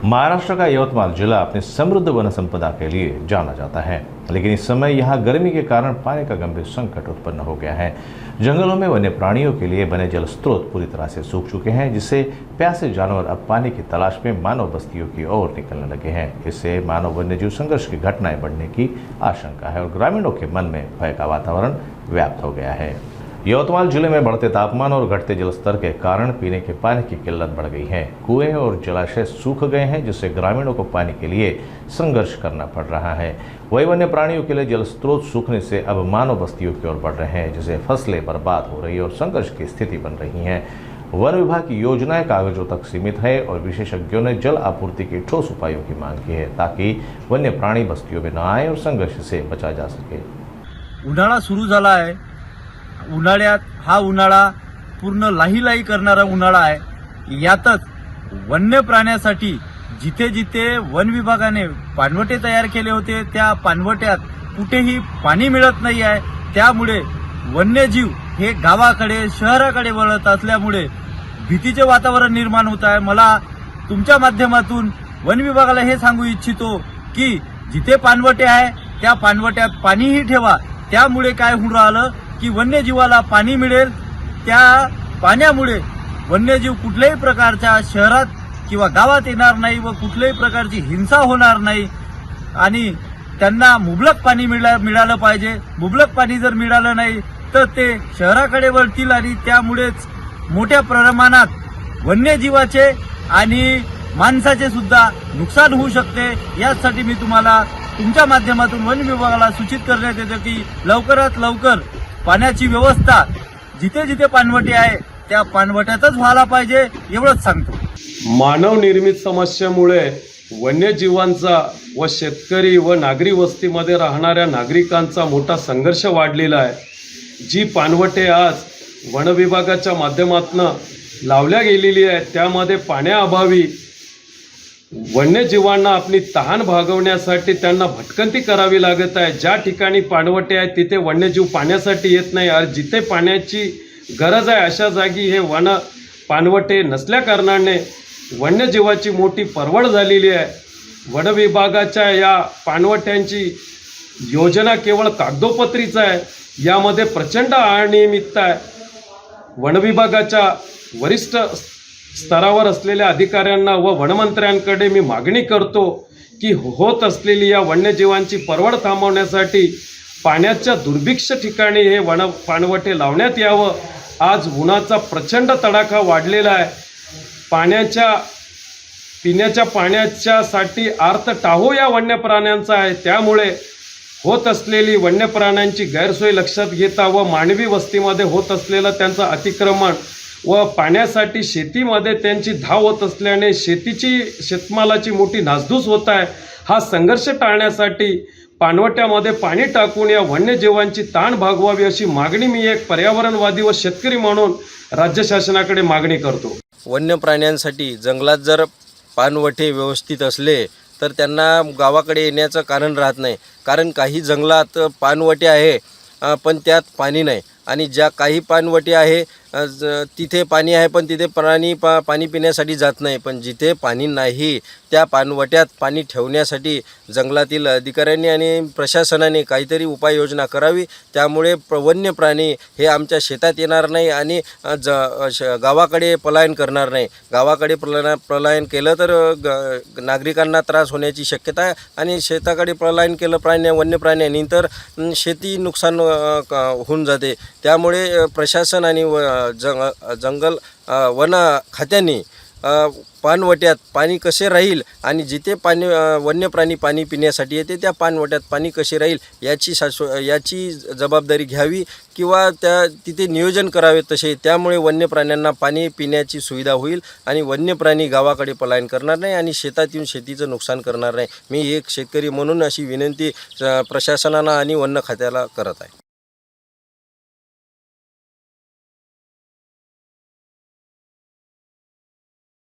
महाराष्ट्र का यवतमाल जिला अपनी समृद्ध वन संपदा के लिए जाना जाता है, लेकिन इस समय यहाँ गर्मी के कारण पानी का गंभीर संकट उत्पन्न हो गया है। जंगलों में वन्य प्राणियों के लिए बने जल स्रोत पूरी तरह से सूख चुके हैं, जिससे प्यासे जानवर अब पानी की तलाश में मानव बस्तियों की ओर निकलने लगे हैं। इससे मानव वन्यजीव संघर्ष की घटनाएं बढ़ने की आशंका है और ग्रामीणों के मन में भय का वातावरण व्याप्त हो गया है। यवतमाल जिले में बढ़ते तापमान और घटते जल स्तर के कारण पीने के पानी की किल्लत बढ़ गई है। कुएं और जलाशय सूख गए हैं, जिससे ग्रामीणों को पानी के लिए संघर्ष करना पड़ रहा है। वही वन्य प्राणियों के लिए जल स्रोत सूखने से अब मानव बस्तियों की ओर बढ़ रहे हैं, जिससे फसलें बर्बाद हो रही और संघर्ष की स्थिति बन रही है। वन विभाग की योजनाएं कागजों तक सीमित है और विशेषज्ञों ने जल आपूर्ति के ठोस उपायों की मांग की है, ताकि वन्य प्राणी बस्तियों में न आए और संघर्ष से बचा जा सके। उन्हाळा सुरू झाला आहे। उन्हाळ्यात हा उन्हाळा पूर्ण लाही करणारा उन्हाळा आहे। यातच वन्य प्राण्यासाठी जिथे जिथे वन विभागाने पाणवटे तयार केले होते त्या पाणवट्यात कुठेही पाणी मिळत नाही आहे। त्यामुळे वन्यजीव हे गावाकडे शहराकडे वळत असल्यामुळे भीतीचे वातावरण निर्माण होत आहे। मला तुमच्या माध्यमातून वन विभागाला हे सांगू इच्छितो की जिथे पाणवटे आहे त्या पाणवट्यात पाणीही ठेवा। त्यामुळे काय होऊन राहिलं की वन्यजीवाला पाणी मिळेल, त्या पाण्यामुळे वन्यजीव कुठल्याही प्रकारच्या शहरात किंवा गावात येणार नाही व कुठल्याही प्रकारची हिंसा होणार नाही आणि त्यांना मुबलक पाणी मिळालं पाहिजे। मुबलक पाणी जर मिळालं नाही तर ते शहराकडे वळतील आणि त्यामुळेच मोठ्या प्रमाणात वन्यजीवाचे आणि माणसाचे सुद्धा नुकसान होऊ शकते। यासाठी मी तुम्हाला तुमच्या माध्यमातून वन विभागाला सूचित करण्यात येते की लवकरात लवकर पाण्याची व्यवस्था जिथे जिथे पाणवटे आहे त्या पाणवट्यातच व्हायला पाहिजे, एवढंच सांगतो। मानव निर्मित समस्येमुळे वन्यजीवांचा व शेतकरी व नागरी वस्तीमध्ये राहणाऱ्या नागरिकांचा मोठा संघर्ष वाढलेला आहे। जी पाणवटे आज वन विभागाच्या माध्यमातून लावल्या गेलेली आहे त्यामध्ये पाण्याअभावी वन्यजीवांना आपली तहान भागवण्यासाठी त्यांना भटकंती करावी लागत आहे। ज्या ठिकाणी पाणवटे आहेत तिथे वन्यजीव पाण्यासाठी येत नाही आणि जिथे पाण्याची गरज आहे अशा जागी हे पाणवटे नसल्या कारणाने वन्यजीवाची मोठी परवड झालेली आहे। वन विभागाच्या या पाणवट्यांची योजना केवळ कागदोपत्रीच आहे, यामध्ये प्रचंड अनियमितता आहे। वन विभागाच्या वरिष्ठ स्तरावर असलेल्या अधिकाऱ्यांना व वनमंत्र्यांकडे मी मागणी करतो की होत असलेली या वन्यजीवांची परवड थांबवण्यासाठी पाण्याच्या दुर्भिक्ष ठिकाणी हे पाणवटे लावण्यात यावं। आज उन्हाचा प्रचंड तडाखा वाढलेला आहे। पिण्याच्या पाण्याच्यासाठी अर्थ टाहो या वन्य प्राण्यांचा आहे। त्यामुळे होत असलेली वन्य प्राण्यांची गैरसोय लक्षात घेता व मानवी वस्तीमध्ये होत असलेलं त्यांचं अतिक्रमण व पाण्यासाठी शेतीमध्ये त्यांची धाव होत असल्याने शेतमालाची मोठी नासधूस होत आहे। हा संघर्ष टाळण्यासाठी पाणवट्यामध्ये पाणी टाकून या वन्यजीवांची ताण भागवावी अशी मागणी मी एक पर्यावरणवादी व शेतकरी म्हणून राज्य शासनाकडे मागणी करतो। वन्य प्राण्यांसाठी जंगलात जर पाणवटे व्यवस्थित असले तर त्यांना गावाकडे येण्याचं कारण राहत नाही। कारण काही जंगलात पाणवटे आहे पण त्यात पाणी नाही आणि ज्या काही पाणवटे आहे तिथे पाणी आहे पण तिथे पाणी पिण्यासाठी जात नाही। पण जिथे पाणी नाही त्या पाणवट्यात पाणी ठेवण्यासाठी जंगलातील अधिकाऱ्यांनी आणि प्रशासनाने काहीतरी उपाययोजना करावी। त्यामुळे वन्य प्राणी हे आमच्या शेतात येणार नाही आणि गावाकडे पलायन करणार नाही। गावाकडे पलायन केलं तर नागरिकांना त्रास होण्याची शक्यता आहे आणि शेताकडे पलायन केलं वन्य प्राण्यांनी तर शेती नुकसान होऊन जाते। त्यामुळे प्रशासन आणि जंगल वन खात्याने पाणवट्यात पाणी कसे राहील आणि जिथे वन्य प्राणी पाणी पिण्यासाठी येते त्या पाणवट्यात पाणी कसे राहील याची जबाबदारी घ्यावी किंवा तिथे नियोजन करावे तसे। त्यामुळे वन्य प्राण्यांना पाणी पिण्याची सुविधा होईल आणि वन्य प्राणी गावाकडे पलायन करणार नाही आणि शेतात येऊन शेतीचं नुकसान करणार नाही। मी एक शेतकरी म्हणून अशी विनंती प्रशासनाला आणि वन खात्याला करत आहे।